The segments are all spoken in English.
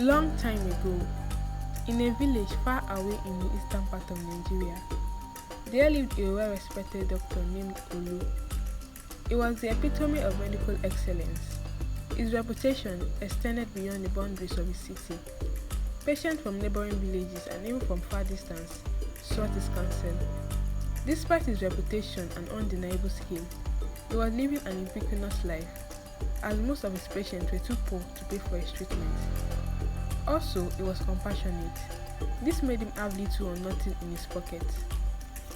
Long time ago, in a village far away in the eastern part of Nigeria, there lived a well-respected doctor named Olu. He was the epitome of medical excellence. His reputation extended beyond the boundaries of his city. Patients from neighboring villages and even from far distance sought his counsel. Despite his reputation and undeniable skill, he was living an ubiquitous life, as most of his patients were too poor to pay for his treatment. Also, he was compassionate. This made him have little or nothing in his pocket.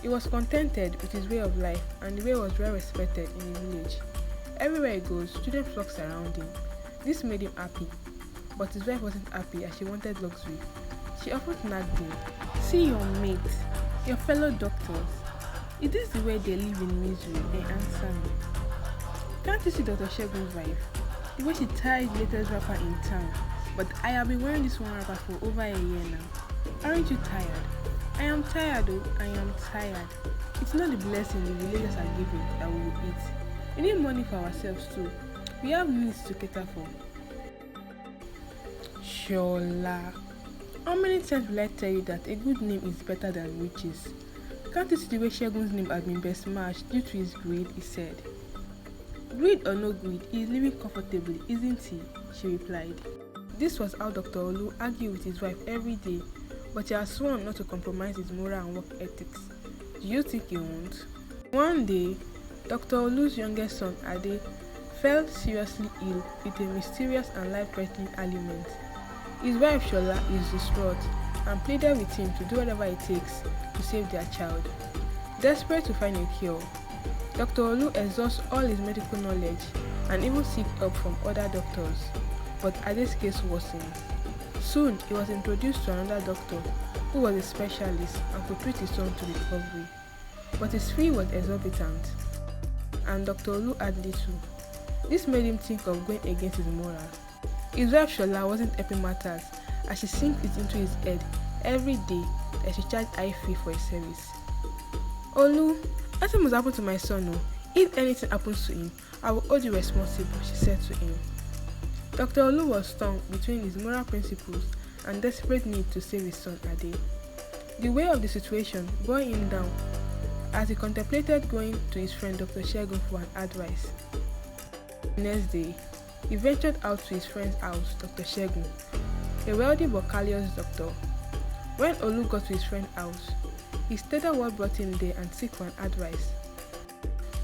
He was contented with his way of life, and the way was well respected in the village. Everywhere he goes, students flocked around him. This made him happy, but his wife wasn't happy as she wanted luxury. She often nagged him. "See your mates, your fellow doctors. Is this the way they live in misery?" They answer me. "Can't you see Dr. Shegun's wife? The way she ties the latest rapper in town. But I have been wearing this one rapper for over a year now. Aren't you tired?" "I am tired, oh, I am tired. It's not the blessing the villagers are giving that we will eat. We need money for ourselves too. We have needs to cater for." Shola, how many times will I tell you that a good name is better than riches? Can't you see the way Shegun's name has been besmirched due to his greed?" he said. "Greed or no greed, he is living comfortably, isn't he?" she replied. This was how Dr. Olu argued with his wife every day, but he has sworn not to compromise his moral and work ethics. Do you think he won't? One day, Dr. Olu's youngest son, Ade, fell seriously ill with a mysterious and life-threatening ailment. His wife, Shola, is distraught and pleaded with him to do whatever it takes to save their child. Desperate to find a cure, Dr. Olu exhausts all his medical knowledge and even seeks help from other doctors, but Ade's case worsened. Soon, he was introduced to another doctor who was a specialist and could treat his son to recovery. But his fee was exorbitant, and Dr. Olu had little. This made him think of going against his moral. His wife Shola wasn't helping matters as she sinks it into his head every day that she charged high fee for his service. "Olu, nothing must happen to my son. No. If anything happens to him, I will hold you responsible," she said to him. Dr. Olu was torn between his moral principles and desperate need to save his son Ade. The weight of the situation bore him down as he contemplated going to his friend Dr. Shegun for an advice. The next day, he ventured out to his friend's house, Dr. Shegun, a wealthy but callous doctor. When Olu got to his friend's house, he stated what brought him there and sought for an advice.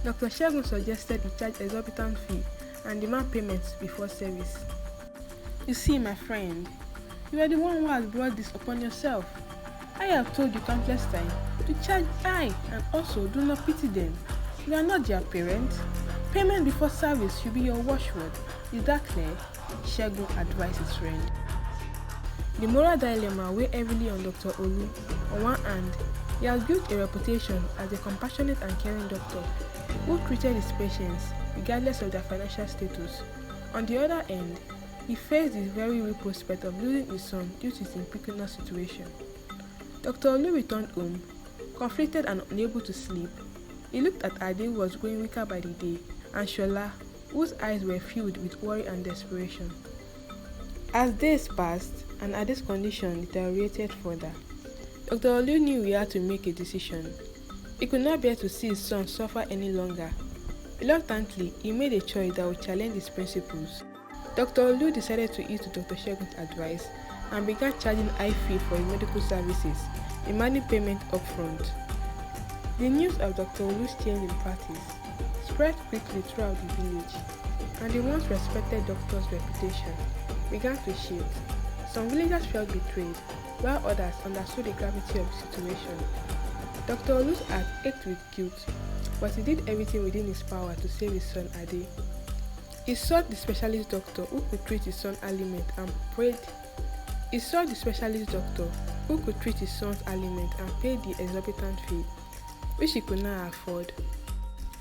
Dr. Shegun suggested he charge exorbitant fee and demand payments before service. "You see, my friend, you are the one who has brought this upon yourself. I have told you countless times to charge high and also do not pity them. You are not their parent. Payment before service should be your watchword. Is that clear?" Shegun advised his friend. The moral dilemma weighed heavily on Dr. Olu. On one hand, he has built a reputation as a compassionate and caring doctor who treated his patients regardless of their financial status. On the other hand, he faced the very real prospect of losing his son due to his impecunious situation. Dr. Olu returned home, conflicted and unable to sleep. He looked at Ade, who was growing weaker by the day, and Shola, whose eyes were filled with worry and desperation. As days passed and Ade's condition deteriorated further, Dr. Olu knew he had to make a decision. He could not bear to see his son suffer any longer. Reluctantly, he made a choice that would challenge his principles. Dr. Olu decided to heed to Dr. Shegun's advice and began charging high fee for his medical services, demanding payment upfront. The news of Dr. Olu's change in practice spread quickly throughout the village, and the once respected doctor's reputation began to shift. Some villagers felt betrayed, while others understood the gravity of the situation. Dr. Olu's heart ached with guilt, but he did everything within his power to save his son Ade. He sought the specialist doctor who could treat his son's ailment and paid the exorbitant fee, which he could not afford.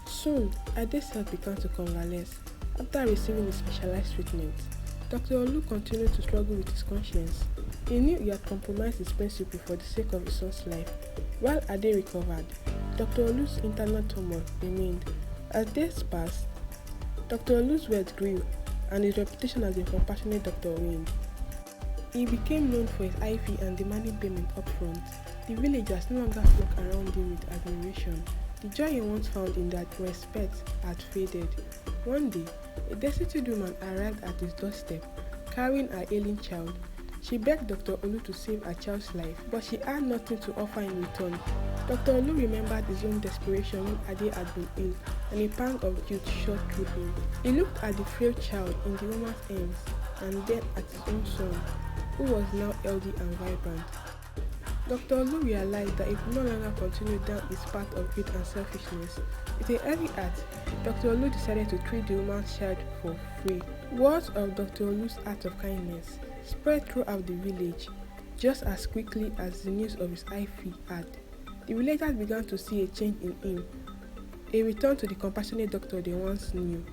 Soon, Ade's health began to convalesce. After receiving his specialized treatment, Dr. Olu continued to struggle with his conscience. He knew he had compromised his principle for the sake of his son's life. While Ade recovered, Dr. Olu's internal turmoil remained. As days passed, Dr. Olu's wealth grew and his reputation as a compassionate doctor waned. He became known for his high fee and demanding payment upfront. The villagers no longer flocked around him with admiration. The joy he once found in that respect had faded. One day, a destitute woman arrived at his doorstep, carrying her ailing child. She begged Dr. Olu to save her child's life, but she had nothing to offer in return. Dr. Olu remembered his own desperation when Ade had been ill, and a pang of guilt shot through him. He looked at the frail child in the woman's arms, and then at his own son, who was now healthy and vibrant. Dr. Olu realized that he could no longer continue down his path of greed and selfishness. With a heavy heart, Dr. Olu decided to treat the woman's child for free. Words of Dr. Olu's act of kindness spread throughout the village just as quickly as the news of his high fee had. The villagers began to see a change in him, a return to the compassionate doctor they once knew.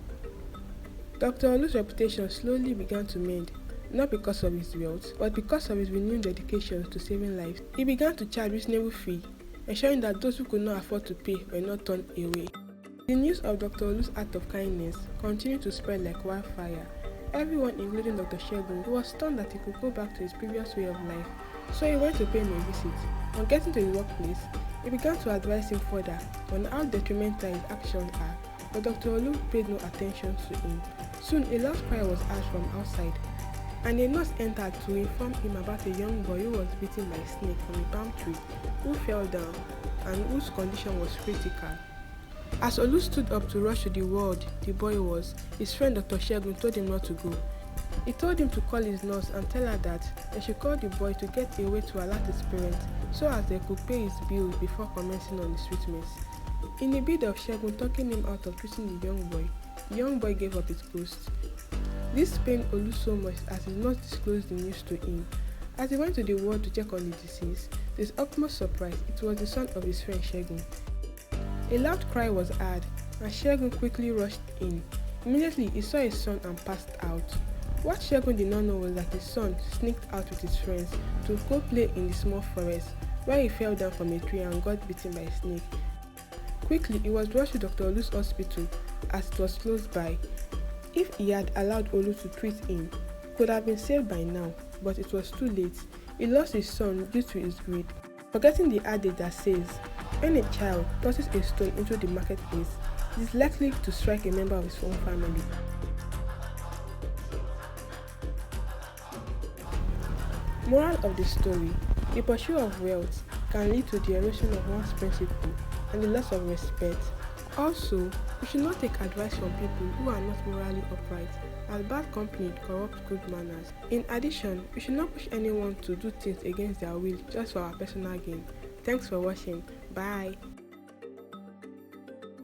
Dr. Olu's reputation slowly began to mend, not because of his wealth, but because of his renewed dedication to saving lives. He began to charge reasonable fee, ensuring that those who could not afford to pay were not turned away. The news of Dr. Olu's act of kindness continued to spread like wildfire. Everyone, including Dr. Shegun, was stunned that he could go back to his previous way of life, so he went to pay him a visit. On getting to the workplace, he began to advise him further on how detrimental his actions are, but Dr. Olu paid no attention to him. Soon, a loud cry was heard from outside, and a nurse entered to inform him about a young boy who was bitten by a snake from a palm tree, who fell down, and whose condition was critical. As Olu stood up to rush to the ward the boy was, his friend Dr. Shegun told him not to go. He told him to call his nurse and tell her that they should call the boy to get a way to alert his parents so as they could pay his bills before commencing on his treatment. In the bid of Shegun talking him out of treating the young boy gave up his ghost. This pained Olu so much as he did not disclose the news to him. As he went to the ward to check on the deceased, to his utmost surprise, it was the son of his friend Shegun. A loud cry was heard, and Shegun quickly rushed in. Immediately, he saw his son and passed out. What Shegun did not know was that his son sneaked out with his friends to go play in the small forest, where he fell down from a tree and got bitten by a snake. Quickly, he was rushed to Dr. Olu's hospital as it was close by. If he had allowed Olu to treat him, he could have been saved by now, but it was too late. He lost his son due to his greed, forgetting the adage that says, when a child tosses a stone into the marketplace, it is likely to strike a member of his own family. Moral of the story: the pursuit of wealth can lead to the erosion of one's principle and the loss of respect. Also, we should not take advice from people who are not morally upright, as bad company corrupts good manners. In addition, we should not push anyone to do things against their will just for our personal gain. Thanks for watching. Bye.